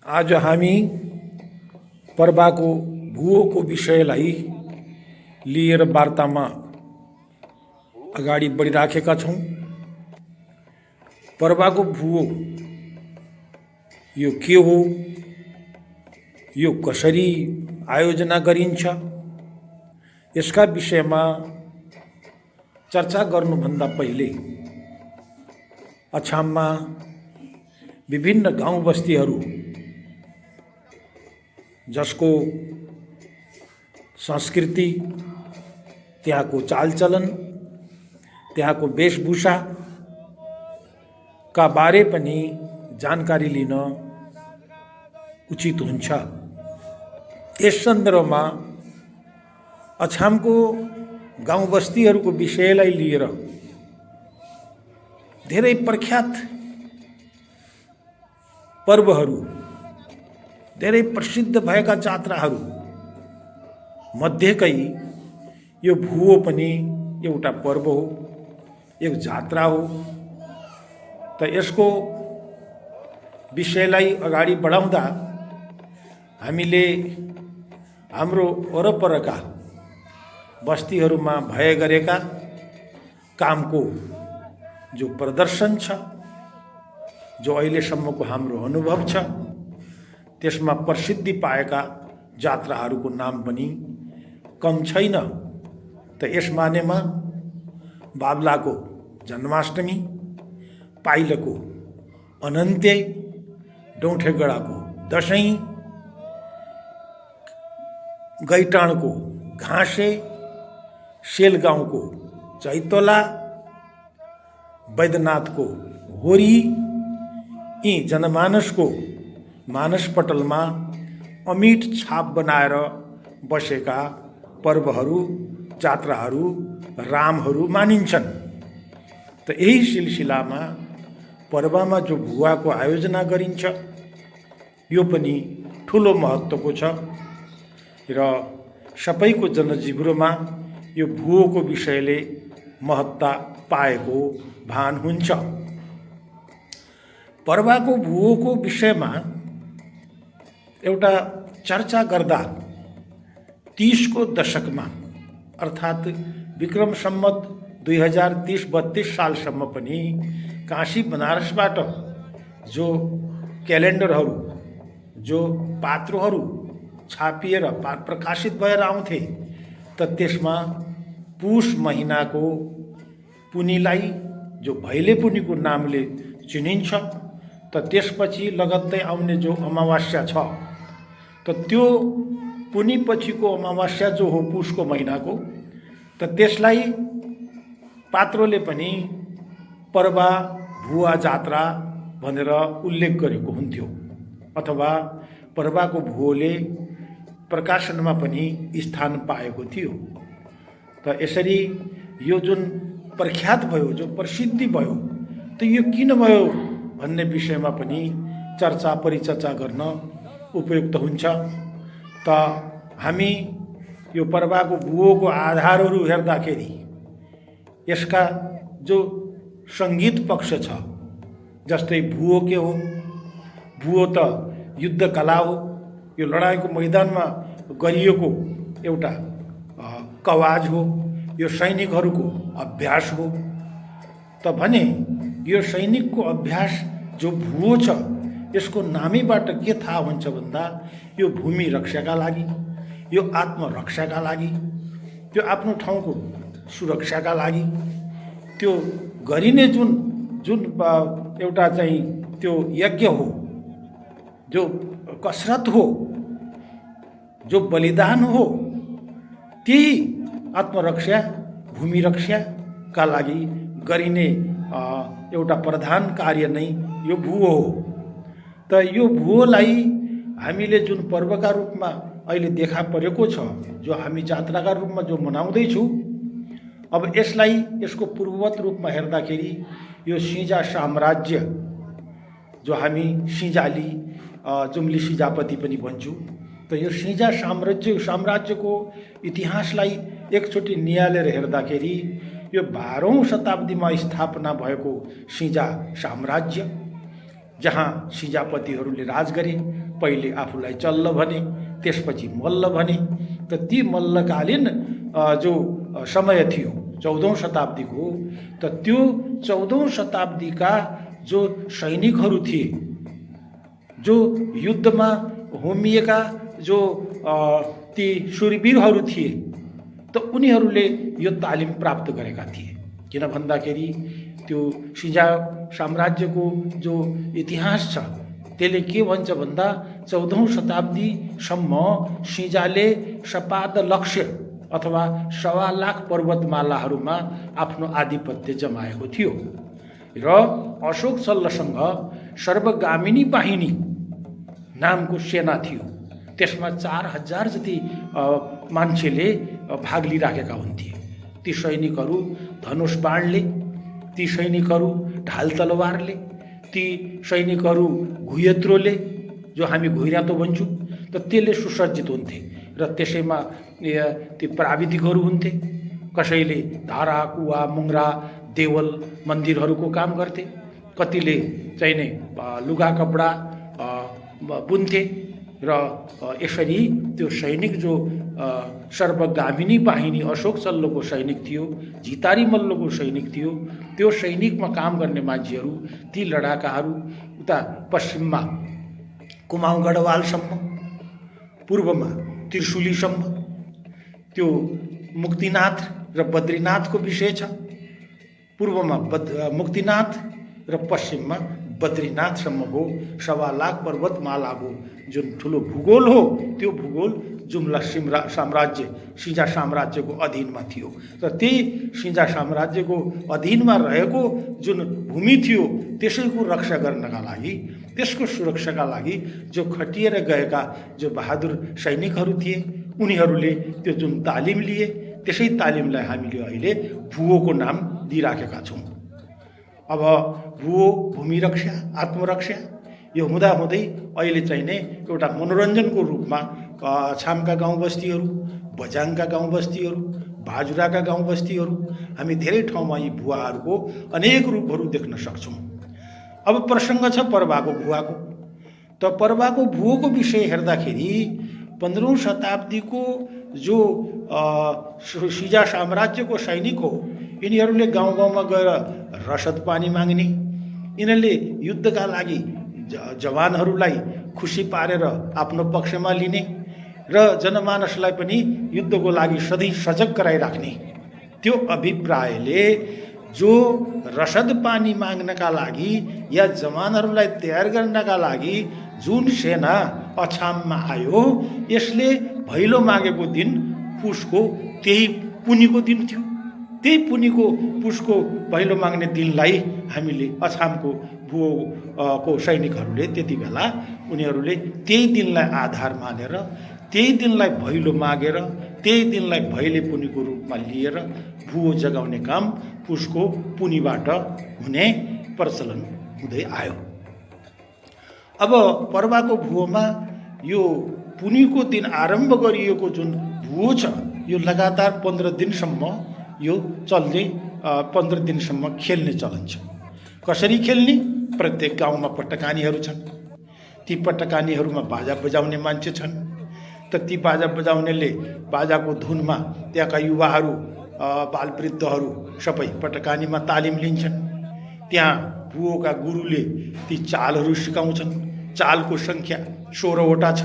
आज हामी पर्वाको भुवोको विषयलाई लिएर वार्तामा अगाडि बढिराखेका छौँ। पर्वाको भुवो यो के हो, यो कसरी आयोजना गरिन्छ, यसका विषयमा चर्चा गर्नुभन्दा पहिले अछाममा विभिन्न गाउँ बस्तीहरू जसको संस्कृति, त्यहाँको चालचलन, त्यहाँको वेशभूषा का बारे पनि जानकारी लिन उचित हुन्छ। यस सन्दर्भमा अछामको गाउँ बस्तीहरूको विषयलाई लिएर धेरै प्रख्यात पर्वहरू, धेरै प्रसिद्ध भएका जात्राहरू मध्येकै यो भुवो पनि एउटा पर्व हो, एक जात्रा हो। त यसको विषयलाई अगाडि बढाउँदा हामीले हाम्रो वरपरका बस्तीहरूमा भए गरेका कामको जो प्रदर्शन छ, जो अहिलेसम्मको हाम्रो अनुभव छ, त्यसमा प्रसिद्धि पाएका जात्राहरूको नाम पनि कम छैन। त यस मानेमा बाब्लाको जन्माष्टमी, पाइलको अनन्त्य, डौठेगडाको दशैँ, गैटाणको घाँसे, सेलगाउँको चैतोला, बैद्यनाथको होरी, यी जनमानसको मानसपटलमा अमिट छाप बनाएर बसेका पर्वहरू, जात्राहरू, रामहरू मानिन्छन्। त यही सिलसिलामा पर्वमा जो भुवाको आयोजना गरिन्छ यो पनि ठुलो महत्त्वको छ र सबैको जनजीवनमा यो भुवोको विषयले महत्ता पाएको भान हुन्छ। पर्वको भुवोको विषयमा एउटा चर्चा गर्दा 30 को दशकमा अर्थात् विक्रम सम्मत 2030-32 सालसम्म पनि काशी बनारसबाट जो क्यालेन्डरहरू, जो पात्रोहरू छापिएर प्रकाशित भएर आउँथे, त त्यसमा पुष महिनाको पुनीलाई जो भैले पुनीको नामले चिनिन्छ, त त्यसपछि लगत्तै आउने जो अमावास्या छ, त त्यो पुनी पछिको अमावास्या जो हो पुषको महिनाको, त त्यसलाई पात्रोले पनि पर्वा भुवा जात्रा भनेर उल्लेख गरेको हुन्थ्यो, अथवा पर्वाको भुवोले प्रकाशनमा पनि स्थान पाएको थियो। त यसरी यो जुन प्रख्यात भयो, जो प्रसिद्धि भयो, त यो किन भयो भन्ने विषयमा पनि चर्चा परिचर्चा गर्न उपयुक्त हुन्छ। त हामी यो पर्वाको भुवोको आधारहरू हेर्दाखेरि यसका जो सङ्गीत पक्ष छ, जस्तै भुवो के हो, भुवो त युद्ध कला हो, यो लडाइँको मैदानमा गरिएको एउटा कवाज हो, यो सैनिकहरूको अभ्यास हो। त भने यो सैनिकको अभ्यास जो भुवो छ, यसको नामैबाट के थाहा हुन्छ भन्दा यो भूमि रक्षाका लागि, यो आत्मरक्षाका लागि, त्यो आफ्नो ठाउँको सुरक्षाका लागि, त्यो गरिने जुन जुन एउटा चाहिँ त्यो यज्ञ हो, जो कसरत हो, जो बलिदान हो, त्यही आत्मरक्षा, भूमि रक्षाका लागि गरिने एउटा प्रधान कार्य नै यो भुवो हो। त यो भुवोलाई हामीले जुन पर्वका रूपमा अहिले देखा परेको छ, जो हामी जात्राका रूपमा जो मनाउँदैछौँ, अब यसलाई यसको पूर्ववत रूपमा हेर्दाखेरि यो सिंजा साम्राज्य, जो हामी सिंजाली जुम्ली सिंजापति पनि भन्छौँ, त यो सिंजा साम्राज्यको इतिहासलाई एकचोटि नियालेर हेर्दाखेरि यो 12औं शताब्दीमा स्थापना भएको सिंजा साम्राज्य, जहाँ सिंजापतिहरूले राज गरे, पहिले आफूलाई चल्ल भने, त्यसपछि मल्ल भने। त ती मल्लकालीन जो समय थियो 14औं शताब्दीको, त त्यो 14औं शताब्दीका जो सैनिकहरू थिए, जो युद्धमा होमिएका जो ती शूरवीरहरू थिए, त उनीहरूले यो तालिम प्राप्त गरेका थिए। किन भन्दाखेरि त्यो सिजा साम्राज्यको जो इतिहास छ त्यसले के भन्छ भन्दा 14औं शताब्दीसम्म सिजाले सपाद लक्ष्य अथवा 1.25 लाख पर्वतमालाहरूमा आफ्नो आधिपत्य जमाएको थियो र अशोक सल्लसँग सर्वगामिनी बाहिनी नामको सेना थियो। त्यसमा 4000 जति मान्छेले भाग लिइराखेका हुन्थे। ती सैनिकहरू धनुष बाणले, ती सैनिकहरू ढाल तलवारले, ती सैनिकहरू घुयत्रोले, जो हामी घुइरातो भन्छौँ, त त्यसले सुसज्जित हुन्थे र त्यसैमा ती प्राविधिकहरू हुन्थे। कसैले धारा, कुवा, मुङ्रा, देवल, मन्दिरहरूको काम गर्थे, कतिले चाहिँ नै लुगा कपडा बुन्थे र यसरी त्यो सैनिक जो सर्वगामिनी बाहिनी अशोक सल्लोको सैनिक थियो, झितारी मल्लको सैनिक थियो, त्यो सैनिकमा काम गर्ने मान्छेहरू, ती लडाकाहरू उता पश्चिममा कुमाऊँ गढवालसम्म, पूर्वमा त्रिशुलीसम्म, त्यो मुक्तिनाथ र बद्रीनाथको विषय छ। पूर्वमा मुक्तिनाथ र पश्चिममा बद्रीनाथसम्मको 1.25 लाख पर्वतमालाको जुन ठुलो भूगोल हो, त्यो भूगोल जुम्ला साम्राज्य, सिजा साम्राज्यको अधीनमा थियो। र त्यही सिजा साम्राज्यको अधीनमा रहेको जुन भूमि थियो, त्यसैको रक्षा गर्नका लागि, त्यसको सुरक्षाका लागि जो खटिएर गएका जो बहादुर सैनिकहरू थिए, उनीहरूले त्यो जुन तालिम लिए, त्यसै तालिमलाई हामीले अहिले भुवोको नाम दिइराखेका छौँ। अब भुवो भूमि रक्षा, आत्मरक्षा, यो हुँदाहुँदै अहिले चाहिँ नै एउटा मनोरञ्जनको रूपमा छामका गाउँ बस्तीहरू, बझाङका गाउँ बस्तीहरू, बाजुराका गाउँ बस्तीहरू, हामी धेरै ठाउँमा यी भुवाहरूको अनेक रूपहरू देख्न सक्छौँ। अब प्रसङ्ग छ पर्वाको भुवाको। त पर्वाको भुवोको विषय हेर्दाखेरि 15औं शताब्दीको जो सिजा साम्राज्यको सैनिक हो, यिनीहरूले गाउँ गाउँमा गएर रसद पानी माग्ने, यिनीहरूले युद्धका लागि जवानहरूलाई खुसी पारेर आफ्नो पक्षमा लिने र जनमानसलाई पनि युद्धको लागि सधैँ सजग गराइराख्ने, त्यो अभिप्रायले जो रसद पानी माग्नका लागि या जवानहरूलाई तयार गर्नका लागि जुन सेना अछाममा आयो, यसले भैलो मागेको दिन पुसको त्यही पुनीको दिन थियो। त्यही पुनीको पुसको भैलो माग्ने दिनलाई हामीले अछामको भुवोको सैनिकहरूले त्यति बेला उनीहरूले त्यही दिनलाई आधार मानेर, त्यही दिनलाई भैलो मागेर, त्यही दिनलाई भैले पुनीको रूपमा लिएर भुवो जगाउने काम पुसको पुनीबाट हुने प्रचलन हुँदै आयो। अब पर्वाको भुवोमा यो पुनीको दिन आरम्भ गरिएको जुन भुवो छ, यो लगातार 15 दिनसम्म यो चल्ने, 15 दिनसम्म खेल्ने चलन छ। कसरी खेल्ने? प्रत्येक गाउँमा पट्टकानीहरू छन्। ती पट्टकानीहरूमा बाजा बजाउने मान्छे छन्। त ती बाजा बजाउनेले बाजाको धुनमा त्यहाँका युवाहरू, बालवृद्धहरू सबै पट्टकानीमा तालिम लिन्छन्। त्यहाँ भुवोका गुरुले ती चालहरू सिकाउँछन्। चालको सङ्ख्या 16वटा छ।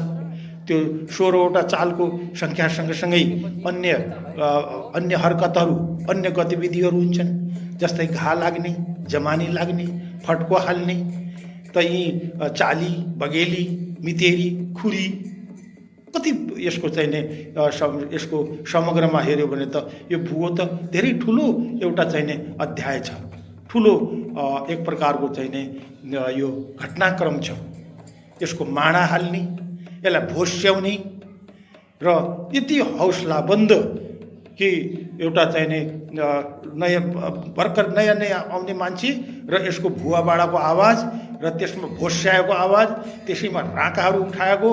त्यो 16वटा चालको सङ्ख्या सँगसँगै अन्य हरकतहरू, अन्य गतिविधिहरू हुन्छन्, जस्तै घा लाग्ने, जमानी लाग्ने, फड्को हाल्ने। त यी चाली, बगेली, मितेरी, खुरी, कति यसको चाहिँ नै यसको समग्रमा हेऱ्यो भने त यो भुवो त धेरै ठुलो एउटा चाहिँ नै अध्याय छ, ठुलो एक प्रकारको चाहिँ नै यो घटनाक्रम छ। यसको माडा हाल्ने, यसलाई भोस्याउने र यति हौसलाबन्द कि एउटा चाहिँ नै भर्खर नयाँ आउने मान्छे र यसको भुवाबाडाको आवाज र त्यसमा भोस्याएको आवाज, त्यसैमा राकाहरू उठाएको,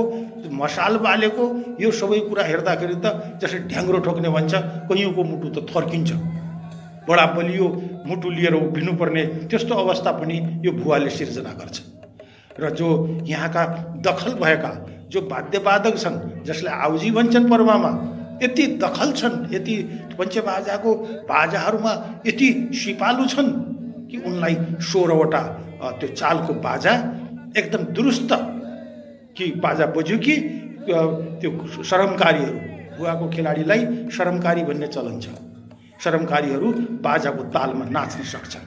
मसाल बालेको, यो सबै कुरा हेर्दाखेरि त जसरी ढ्याङ्ग्रो ठोक्ने भन्छ, कैयौँको मुटु त थर्किन्छ। बडा बलियो मुटु लिएर उभिनुपर्ने त्यस्तो अवस्था पनि यो भुवाले सिर्जना गर्छ। र जो यहाँका दखल भएका जो वाद्यवादक छन्, जसले आउजी भन्छन् पर्वमा, यति दखल छन्, यति पञ्चबाजाको बाजाहरूमा यति सिपालु छन् कि उनलाई 16वटा त्यो चालको बाजा एकदम दुरुस्त कि बाजा बज्यो कि त्यो शरमकारीहरू, भुवाको खेलाडीलाई शरमकारी भन्ने चलन छ, शरमकारीहरू बाजाको तालमा नाच्न सक्छन्।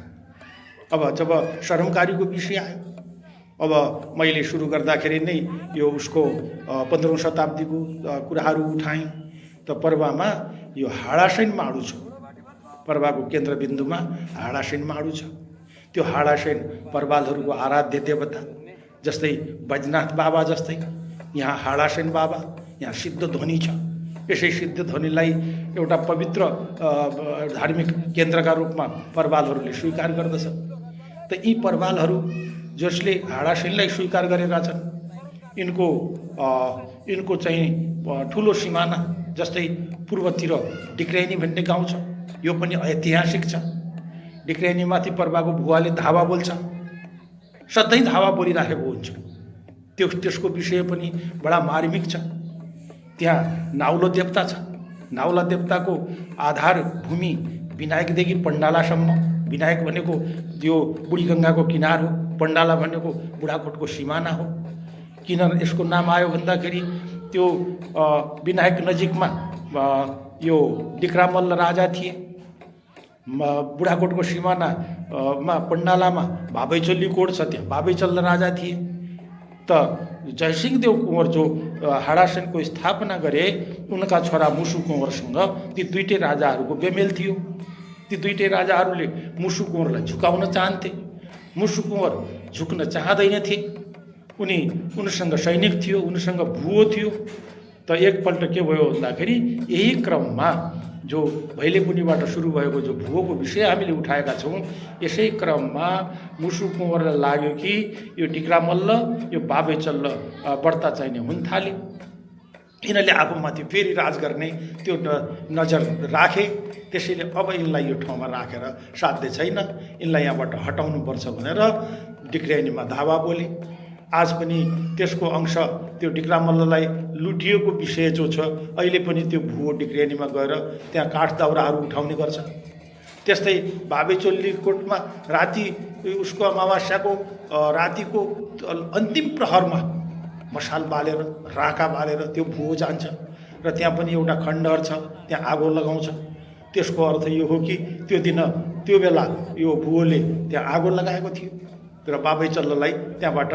अब जब शरमकारीको विषय आयो, अब मैले सुरु गर्दाखेरि नै यो उसको 15औं शताब्दीको कुराहरू उठाएँ। त पर्वमा यो हाडासेन माडु छ, पर्वको केन्द्रबिन्दुमा हाडासेन माडु छ। त्यो हाडासेन पर्वालहरूको आराध्य देवता, जस्तै बैजनाथ बाबा जस्तै यहाँ हाडासेन बाबा, यहाँ सिद्धध्वनि छ। यसै सिद्धध्वनिलाई एउटा पवित्र धार्मिक केन्द्रका रूपमा पर्वालहरूले स्वीकार गर्दछ। त यी पर्वालहरू जसले हाडासेनलाई स्वीकार गरेका छन्, यिनको चाहिँ ठुलो सिमाना, जस्तै पूर्वतिर डिक्रेनी भन्ने गाउँ छ, यो पनि ऐतिहासिक छ। डिक्रेनीमाथि पर्वाको भुवाले धावा बोल्छ, सधैँ धावा बोलिराखेको हुन्छ। त्यसको विषय पनि बडा मार्मिक छ। त्यहाँ नाउलो देवता छ। नाउला देवताको आधार भूमि विनायकदेखि पण्डालासम्म, विनायक भनेको त्यो बुढीगङ्गाको किनार हो, पण्डाला भनेको बुढाकोटको सिमाना हो। किन यसको नाम आयो भन्दाखेरि त्यो विनायक नजिकमा यो डिक्रामल्ल राजा थिए। बुढाकोटको सिमानामा पण्डालामा भावैचल्ली कोट छ, त्यहाँ भावैचल्ल राजा थिए। त जयसिंहदेव कुँवर जो हाडासेनको स्थापना गरे, उनका छोरा मुसु कुँवरसँग ती दुईटै राजाहरूको बेमेल थियो। ती दुईटै राजाहरूले मुसु कुँवरलाई झुकाउन चाहन्थे। मुसु कुँवर झुक्न चाहँदैनथे। उनीसँग सैनिक थियो, उनीसँग भुवो थियो। त एकपल्ट के भयो भन्दाखेरि यही क्रममा जो भैलेपुनीबाट सुरु भएको जो भुवोको विषय हामीले उठाएका छौँ, यसै क्रममा मुसु कुँवरलाई लाग्यो कि यो डिक्रामल्ल, यो बाबैचल्ल बढ्ता चाहिने हुन थाले। यिनीहरूले आफूमाथि फेरि राज गर्ने त्यो नजर राखे। त्यसैले अब यिनलाई यो ठाउँमा राखेर साध्य छैन, यिनलाई यहाँबाट हटाउनुपर्छ भनेर डिक्रेनीमा धावा बोले। आज पनि त्यसको अंश त्यो डिक्रामल्ललाई लुटिएको विषय जो छ, अहिले पनि त्यो भुवो डिक्रेनीमा गएर त्यहाँ काठ दाउराहरू उठाउने गर्छ। त्यस्तै भावेचल्ली कोटमा राति उसको अमावास्याको रातिको अन्तिम प्रहरमा मसाल बालेर, राका बालेर त्यो भुवो जान्छ र त्यहाँ पनि एउटा खण्डहर छ, त्यहाँ आगो लगाउँछ। त्यसको अर्थ यो हो कि त्यो दिन, त्यो बेला यो भुवोले त्यहाँ आगो लगाएको थियो र बाबैचल्ललाई त्यहाँबाट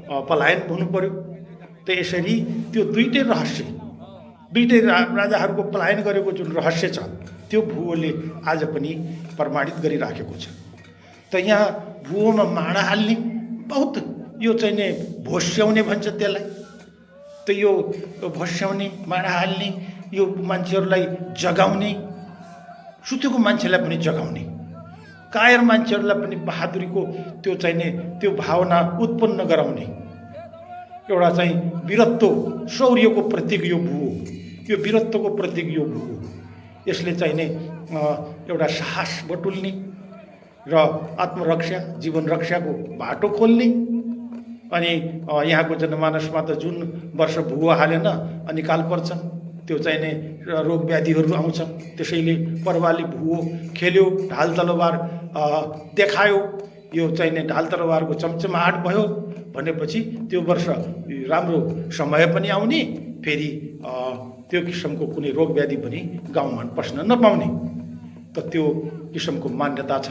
पलायन हुनु पर्यो। त यसरी त्यो दुईटै रहस्य, दुईटै राजाहरूको पलायन गरेको जुन रहस्य छ, त्यो भुवोले आज पनि प्रमाणित गरिराखेको छ। त यहाँ भुवोमा माडा हाल्ने बहुत, यो चाहिँ नि भोस्याउने भन्छ त्यसलाई। त यो भोस्याउने, माडा हाल्ने, यो मान्छेहरूलाई जगाउने, सुतेको मान्छेलाई पनि जगाउने, कायर मान्छेहरूलाई पनि बहादुरीको त्यो चाहिँ नि त्यो भावना उत्पन्न गराउने एउटा चाहिँ वीरत्व, शौर्यको प्रतीक यो भुवो, यो वीरत्वको प्रतीक यो भुवो। यसले चाहिँ नि एउटा साहस बटुल्ने र आत्मरक्षा, जीवन रक्षाको बाटो खोल्ने। अनि यहाँको जनमानसमा त जुन वर्ष भुवो हालेन अनि काल पर्छ, त्यो चाहिँ नि रोग व्याधिहरू आउँछ। त्यसैले पर्वाले भुवो खेल्यो, ढाल तलवार देखायो, यो चाहिँ नि ढाल तलवारको चम्चमाहट भयो भनेपछि त्यो वर्ष राम्रो समय पनि आउने, फेरि त्यो किसिमको कुनै रोग व्याधि पनि गाउँमा पस्न नपाउने। त त्यो किसिमको मान्यता छ।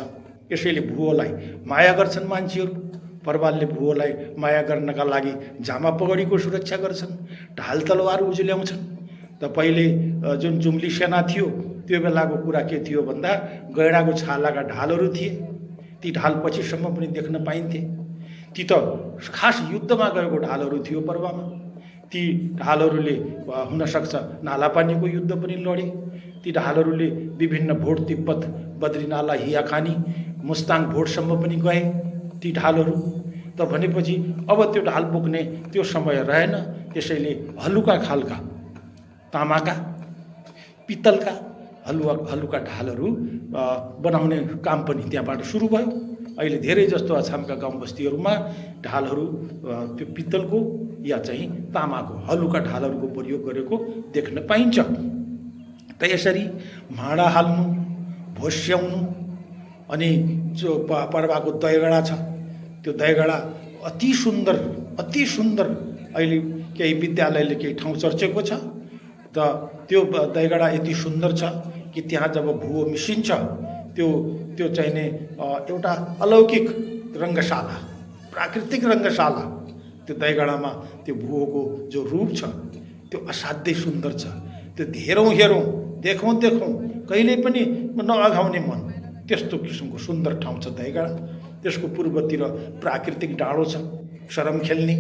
यसैले भुवोलाई माया गर्छन् मान्छेहरू। पर्वालले भुवोलाई माया गर्नका लागि झामा पगडीको सुरक्षा गर्छन्, ढाल तलवार उजुल्याउँछन्। त पहिले जुन जुम्ली सेना थियो, त्यो बेलाको कुरा के थियो भन्दा गैँडाको छालाका ढालहरू थिए। ती ढाल पछिसम्म पनि देख्न पाइन्थे। ती त खास युद्धमा गएको ढालहरू थियो पर्वमा। ती ढालहरूले हुनसक्छ नालापानीको युद्ध पनि लडे। ती ढालहरूले विभिन्न भोट, तिब्बत, बद्रीनाला, हियाखानी, मुस्ताङ भोटसम्म पनि गए ती ढालहरू। त भनेपछि अब त्यो ढाल बोक्ने त्यो समय रहेन। त्यसैले हलुका खालका, तामाका, पित्तलका हलुका ढालहरू बनाउने काम पनि त्यहाँबाट सुरु भयो। अहिले धेरै जस्तो अछामका गाउँ बस्तीहरूमा ढालहरू त्यो पित्तलको या चाहिँ तामाको हलुका ढालहरूको प्रयोग गरेको देख्न पाइन्छ। त यसरी भाँडा हाल्नु, भोस्याउनु, अनि जो पर्वाको दहीगडा छ त्यो दहीगडा अति सुन्दर अहिले केही विद्यालयले केही ठाउँ चर्चेको छ। त त्यो दहीगडा यति सुन्दर छ कि त्यहाँ जब भुवो मिसिन्छ त्यो चाहिँ नि एउटा अलौकिक रङ्गशाला, प्राकृतिक रङ्गशाला, त्यो दहीगडामा त्यो भुवोको जो रूप छ त्यो असाध्यै सुन्दर छ। त्यो हेरौँ देखौँ कहिले पनि नअघाउने मन, त्यस्तो किसिमको सुन्दर ठाउँ छ दहीगडा। त्यसको पूर्वतिर प्राकृतिक डाँडो छ सरम खेल्ने।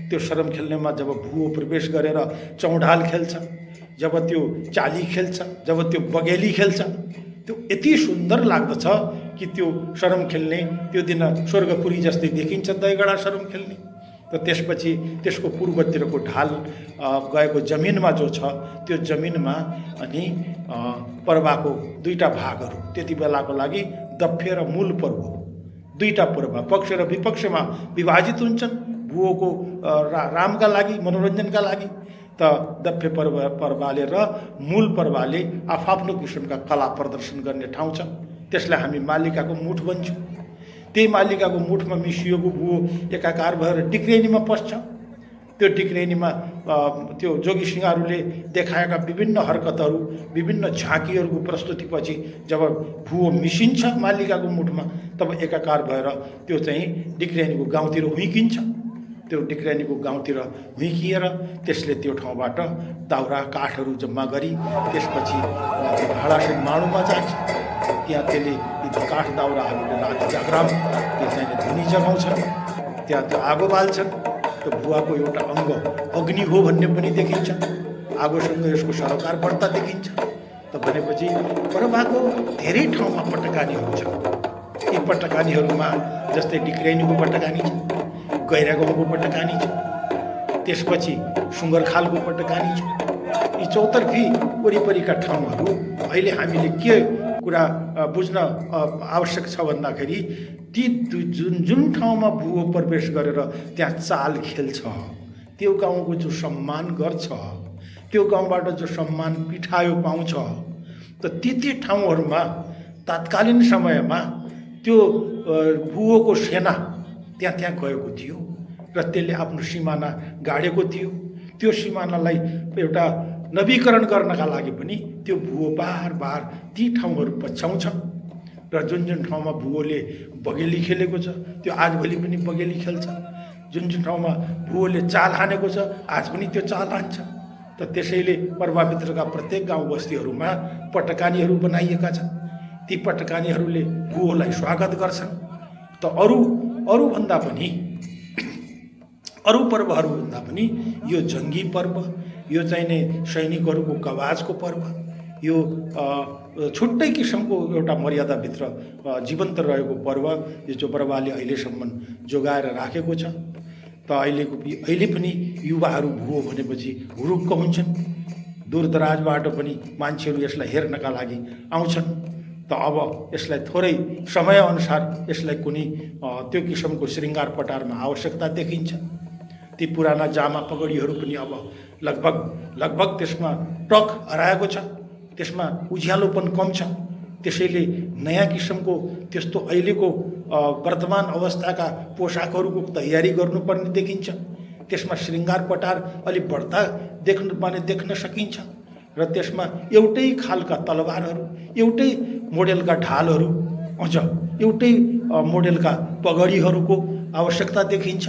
त्यो सरम खेल्नेमा जब भुवो प्रवेश गरेर चौडाल खेल्छ, जब त्यो चाली खेल्छ, जब त्यो बगेली खेल्छ, त्यो यति सुन्दर लाग्दछ कि त्यो सरम खेल्ने त्यो दिन स्वर्गपुरी जस्तै देखिन्छ दहीगडा सरम खेल्ने। र त्यसपछि त्यसको पूर्वतिरको ढाल गएको जमिनमा जो छ त्यो जमिनमा अनि पर्वाको दुईटा भागहरू त्यति बेलाको लागि दफ्फे र मूल पर्व, दुईटा पर्व पक्ष र विपक्षमा विभाजित हुन्छन्। भुवोको रामका लागि, मनोरञ्जनका लागि, त दफ्फे पर्वाले र मूल पर्वाले आफ्नो किसिमका कला प्रदर्शन गर्ने ठाउँ छ। त्यसलाई हामी मालिकाको मुठ भन्छौँ। त्यही मालिकाको मुठमा मिसिएको भुवो एकाकार भएर डिक्रेनीमा पस्छ। त्यो डिक्रेनीमा त्यो जोगी सिंहहरूले देखाएका विभिन्न हरकतहरू, विभिन्न झाँकीहरूको प्रस्तुतिपछि जब भुवो मिसिन्छ मालिकाको मुठमा, तब एकाकार भएर त्यो चाहिँ डिक्रेनीको गाउँतिर हुइकिन्छ। त्यो डिक्रेनीको गाउँतिर हुइकिएर त्यसले त्यो ठाउँबाट दाउरा काठहरू जम्मा गरी त्यसपछि भाडासहित माडुमा जान्छ। त्यहाँ त्यसले काठ दाउराहरूले राति जाग्राम त्यो चाहिँ धुनी जगाउँछन्, त्यहाँ त्यो आगो बाल्छन्। त्यो भुवाको एउटा अङ्ग अग्नि हो भन्ने पनि देखिन्छ, आगोसँग यसको सरोकार बढ्ता देखिन्छ। त भनेपछि पर्वाको धेरै ठाउँमा पटकानीहरू छन्। यी पटकानीहरूमा जस्तै डिक्रेनीको पटकानी छ, गैरागाउँको पटकानी छ, त्यसपछि सुँगरखालको पटकानी छ। यी चौतर्फी वरिपरिका ठाउँहरू अहिले हामीले के कुरा बुझ्न आवश्यक छ भन्दाखेरि ती जुन ठाउँमा भुवो प्रवेश गरेर त्यहाँ चाल खेल्छ, त्यो गाउँको जो सम्मान गर्छ, त्यो गाउँबाट जो सम्मान पिठायो पाउँछ, त ती ठाउँहरूमा तात्कालीन समयमा त्यो भुवोको सेना त्यहाँ गएको थियो र त्यसले आफ्नो सिमाना गाडेको थियो। त्यो सिमानालाई एउटा नवीकरण गर्नका लागि पनि त्यो भुवो बार ती ठाउँहरू पछ्याउँछ। र जुन ठाउँमा भुवोले बगेली खेलेको छ त्यो आजभोलि पनि बगेली खेल्छ। जुन ठाउँमा भुवोले चाल हानेको छ आज पनि त्यो चाल हान्छ। त त्यसैले पर्वाभित्रका प्रत्येक गाउँ बस्तीहरूमा पटकानीहरू बनाइएका छन्। ती पटकानीहरूले भुवोलाई स्वागत गर्छन्। त अरूभन्दा पनि अरू पर्वहरूभन्दा पनि यो जङ्गी पर्व, यो चाहिँ नै सैनिकहरूको कवाजको पर्व, यो छुट्टै किसिमको एउटा मर्यादाभित्र जीवन्त रहेको पर्व, यो जो पर्वले अहिलेसम्म जोगाएर राखेको छ। त अहिले पनि युवाहरू भुवो भनेपछि हुरुक्क हुन्छन्। दूरदराजबाट पनि मान्छेहरू यसलाई हेर्नका लागि आउँछन्। त अब यसलाई थोरै समयअनुसार यसलाई कुनै त्यो किसिमको श्रृङ्गार पटारमा आवश्यकता देखिन्छ। ती पुराना जामा पगडीहरू पनि अब लगभग त्यसमा टक हराएको छ, त्यसमा उज्यालोपन कम छ। त्यसैले नयाँ किसिमको त्यस्तो अहिलेको वर्तमान अवस्थाका पोसाकहरूको तयारी गर्नुपर्ने देखिन्छ। त्यसमा श्रृङ्गार पटार अलिक बढ्ता देख्न सकिन्छ। र त्यसमा एउटै खालका तलवारहरू, एउटै मोडेलका ढालहरू, अझ एउटै मोडेलका पगडीहरूको आवश्यकता देखिन्छ।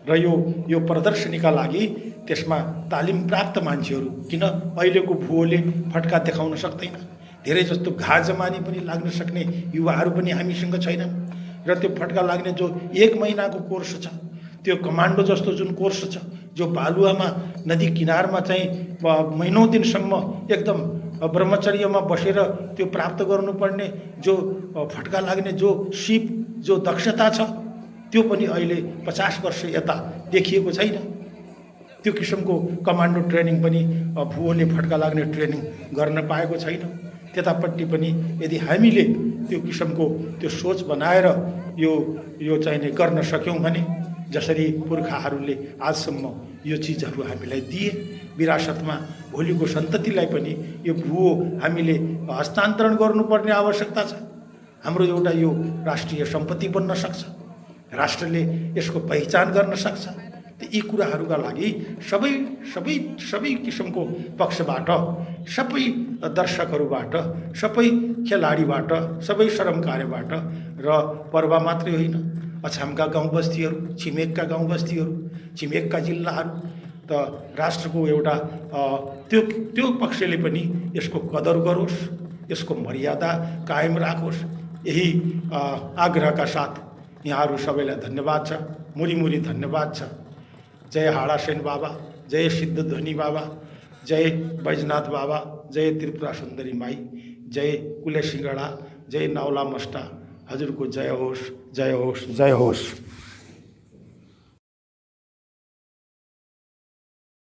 र यो प्रदर्शनीका लागि त्यसमा तालिम प्राप्त मान्छेहरू, किन अहिलेको भुवोले फट्का देखाउन सक्दैन, धेरै जस्तो घाँ जमानी पनि लाग्न सक्ने युवाहरू पनि हामीसँग छैनन्। र त्यो फट्का लाग्ने जो 1 महिनाको कोर्स छ, त्यो कमान्डो जस्तो जुन कोर्स छ, जो बालुवामा नदी किनारमा चाहिँ महिनौँ दिनसम्म एकदम ब्रह्मचर्यमा बसेर त्यो प्राप्त गर्नुपर्ने जो फट्का लाग्ने जो सिप, जो दक्षता छ, त्यो पनि अहिले 50 वर्ष यता देखिएको छैन। त्यो किसिमको कमान्डो ट्रेनिङ पनि भुवोले फट्का लाग्ने ट्रेनिङ गर्न पाएको छैन। त्यतापट्टि पनि यदि हामीले त्यो किसिमको त्यो सोच बनाएर यो चाहिँ नि गर्न सक्यौँ भने जसरी पुर्खाहरूले आजसम्म यो चिजहरू हामीलाई दिए विरासतमा भोलिको सन्ततिलाई पनि यो भुवो हामीले हस्तान्तरण गर्नुपर्ने आवश्यकता छ। हाम्रो एउटा यो राष्ट्रिय सम्पत्ति बन्न सक्छ, राष्ट्रले यसको पहिचान गर्न सक्छ। यी कुराहरूका लागि सबै सबै सबै किसिमको पक्षबाट, सबै दर्शकहरूबाट, सबै खेलाडीबाट, सबै श्रमकार्यबाट र पर्व मात्रै होइन, अछामका गाउँ बस्तीहरू, छिमेकका गाउँ बस्तीहरू, छिमेकका जिल्लाहरू त राष्ट्रको एउटा त्यो पक्षले पनि यसको कदर गरोस्, यसको मर्यादा कायम राखोस्, यही आग्रहका साथ यहाँहरू सबैलाई धन्यवाद छ, मुरी धन्यवाद छ। जय हाडासेन बाबा, जय सिद्धध्वनि बाबा, जय बैजनाथ बाबा, जय त्रिपुरा सुन्दरी माई, जय कुले सिंगडा, जय नाउला मस्टा। हजुरको जय होस्, जय होस्, जय होस्।